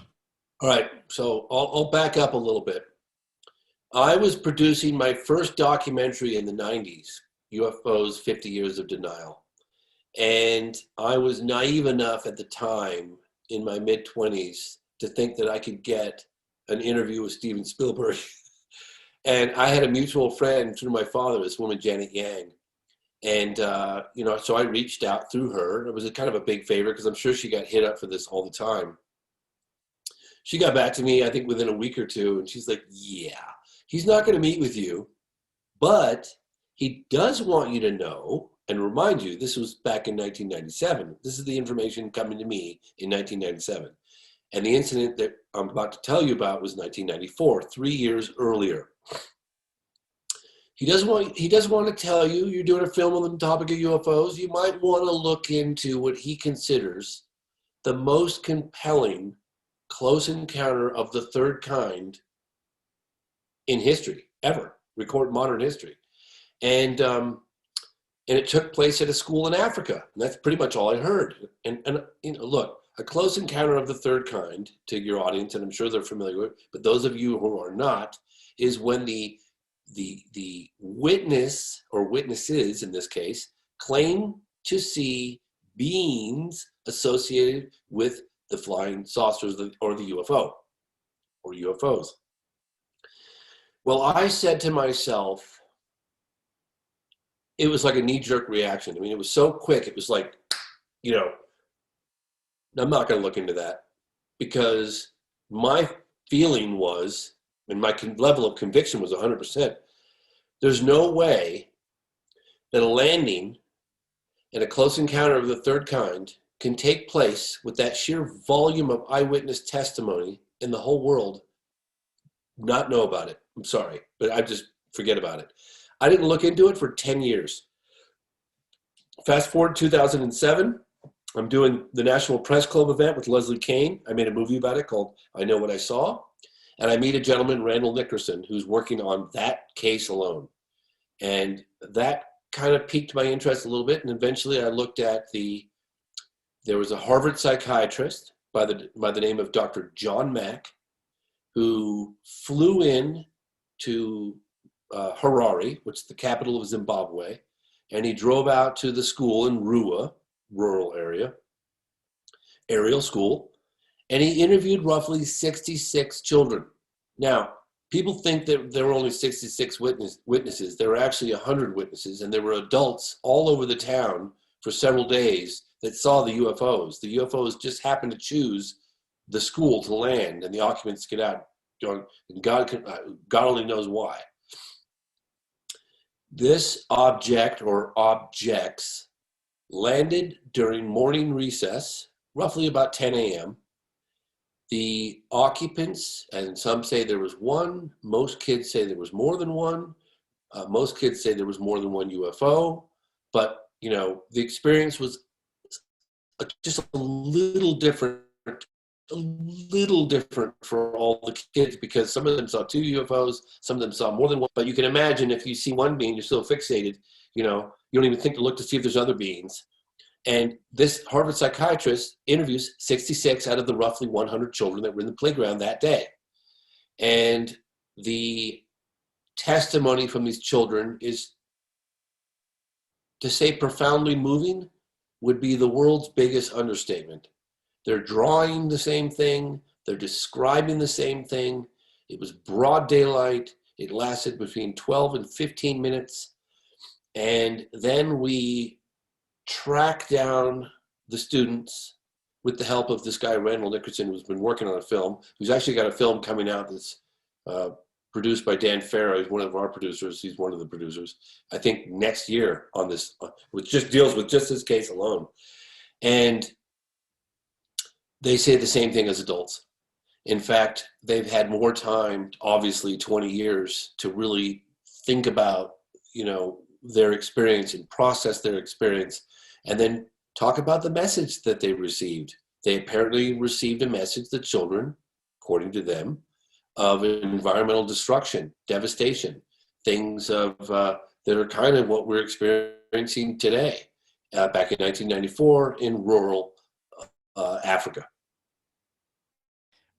All right, so I'll back up a little bit. I was producing my first documentary in the 90s, UFOs 50 Years of Denial. And I was naive enough at the time in my mid 20s to think that I could get an interview with Steven Spielberg. And I had a mutual friend through my father, this woman, Janet Yang. And, so I reached out through her. It was a kind of a big favor because I'm sure she got hit up for this all the time. She got back to me, I think within a week or two, and she's like, yeah, he's not going to meet with you, but he does want you to know and remind you, this was back in 1997. This is the information coming to me in 1997. And the incident that I'm about to tell you about was 1994, 3 years earlier. He doesn't want to tell you, you're doing a film on the topic of UFOs. You might want to look into what he considers the most compelling close encounter of the third kind in history, ever, record modern history. And it took place at a school in Africa. And that's pretty much all I heard. And look, a close encounter of the third kind, to your audience, and I'm sure they're familiar with, but those of you who are not, is when the witness or witnesses in this case claim to see beings associated with the flying saucers or the UFO or UFOs. Well, I said to myself, it was like a knee-jerk reaction. I mean, it was so quick. It was like, I'm not going to look into that, because my feeling was, and my level of conviction was 100%, there's no way that a landing and a close encounter of the third kind can take place with that sheer volume of eyewitness testimony in the whole world, not know about it. I'm sorry, but I just forget about it. I didn't look into it for 10 years. Fast forward 2007, I'm doing the National Press Club event with Leslie Kean. I made a movie about it called I Know What I Saw. And I meet a gentleman, Randall Nickerson, who's working on that case alone. And that kind of piqued my interest a little bit. And eventually I looked at there was a Harvard psychiatrist by the name of Dr. John Mack, who flew in to Harare, which is the capital of Zimbabwe, and he drove out to the school in Rua, rural area, aerial school, and he interviewed roughly 66 children. Now, people think that there were only 66 witnesses. There were actually 100 witnesses, and there were adults all over the town for several days that saw the UFOs. The UFOs just happened to choose the school to land and the occupants to get out. God only knows why. This object or objects landed during morning recess, roughly about 10 a.m. The occupants, and some say there was one, most kids say there was more than one, most kids say there was more than one UFO, but the experience was just a little different for all the kids, because some of them saw 2 UFOs, some of them saw more than one. But you can imagine, if you see one being, you're so fixated, you don't even think to look to see if there's other beings. And this Harvard psychiatrist interviews 66 out of the roughly 100 children that were in the playground that day. And the testimony from these children is, to say profoundly moving would be the world's biggest understatement. They're drawing the same thing. They're describing the same thing. It was broad daylight. It lasted between 12 and 15 minutes. And then we tracked down the students with the help of this guy, Randall Nickerson, who's been working on a film, who's actually got a film coming out that's produced by Dan Farrow. He's one of our producers. He's one of the producers, I think, next year on this, which just deals with just this case alone. And they say the same thing as adults. In fact, they've had more time, obviously 20 years, to really think about, their experience and process their experience, and then talk about the message that they received. They apparently received a message, the children, according to them, of environmental destruction, devastation, things of that are kind of what we're experiencing today, back in 1994 in rural Africa.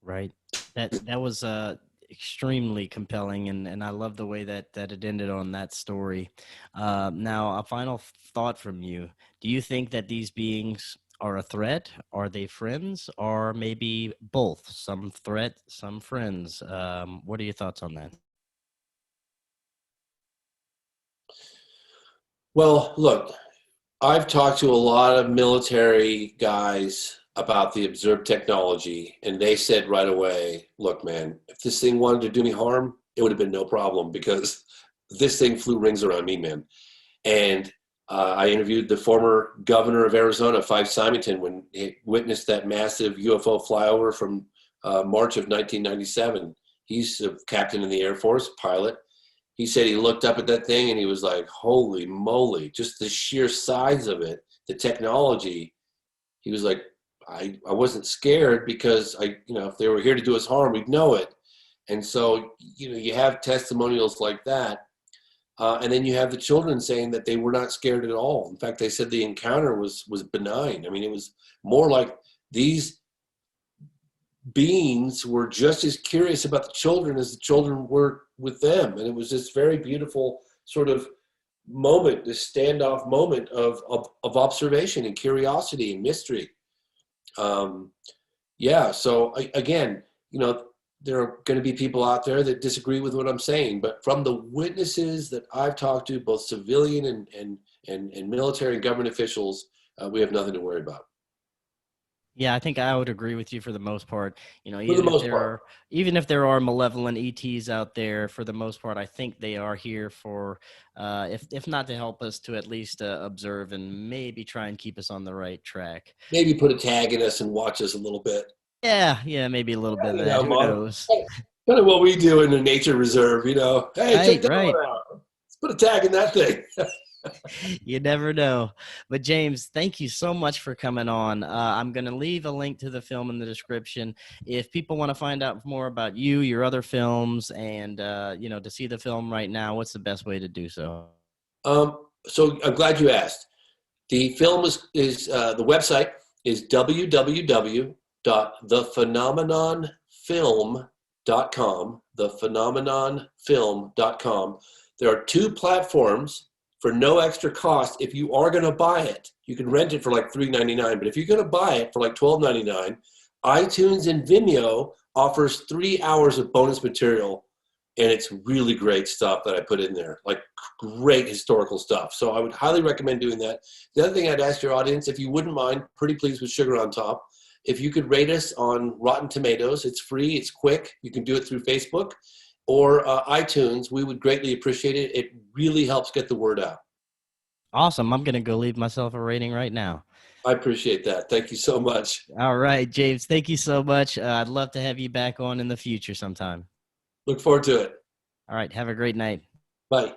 Right. That was extremely compelling, and I love the way that it ended on that story. Now, a final thought from you. Do you think that these beings are a threat? Are they friends? Or maybe both? Some threat, some friends. What are your thoughts on that? Well, look, I've talked to a lot of military guys about the observed technology, and they said right away, look, man, if this thing wanted to do me harm, it would have been no problem, because this thing flew rings around me, man. And I interviewed the former governor of Arizona, Fife Symington, when he witnessed that massive UFO flyover from March of 1997. He's a captain in the Air Force, pilot. He said he looked up at that thing and he was like, holy moly, just the sheer size of it, the technology. He was like, I wasn't scared, because if they were here to do us harm, we'd know it. And so, you have testimonials like that. And then you have the children saying that they were not scared at all. In fact, they said the encounter was benign. I mean, it was more like these beings were just as curious about the children as the children were with them. And it was this very beautiful sort of moment, this standoff moment of observation and curiosity and mystery. So again, there are going to be people out there that disagree with what I'm saying, but from the witnesses that I've talked to, both civilian and military and government officials, we have nothing to worry about. Yeah, I think I would agree with you for the most part. For even if there are malevolent ETs out there, for the most part, I think they are here for, if not to help us, to at least observe and maybe try and keep us on the right track. Maybe put a tag in us and watch us a little bit. Yeah, maybe a little bit of that. Who knows? Kind of what we do in the nature reserve, Hey, check that right. one out. Let's put a tag in that thing. You never know. But James, thank you so much for coming on. I'm going to leave a link to the film in the description. If people want to find out more about you, your other films, and to see the film right now, what's the best way to do so? So I'm glad you asked. The film is the website is www.thephenomenonfilm.com. Thephenomenonfilm.com. There are 2 platforms for no extra cost. If you are going to buy it, you can rent it for like $3.99. But if you're going to buy it for like $12.99, iTunes and Vimeo offers 3 hours of bonus material, and it's really great stuff that I put in there, like great historical stuff. So I would highly recommend doing that. The other thing I'd ask your audience, if you wouldn't mind, Pretty Please with Sugar on Top, if you could rate us on Rotten Tomatoes. It's free, it's quick. You can do it through Facebook or iTunes. We would greatly appreciate it. It really helps get the word out. Awesome. I'm going to go leave myself a rating right now. I appreciate that. Thank you so much. All right, James. Thank you so much. I'd love to have you back on in the future sometime. Look forward to it. All right. Have a great night. Bye.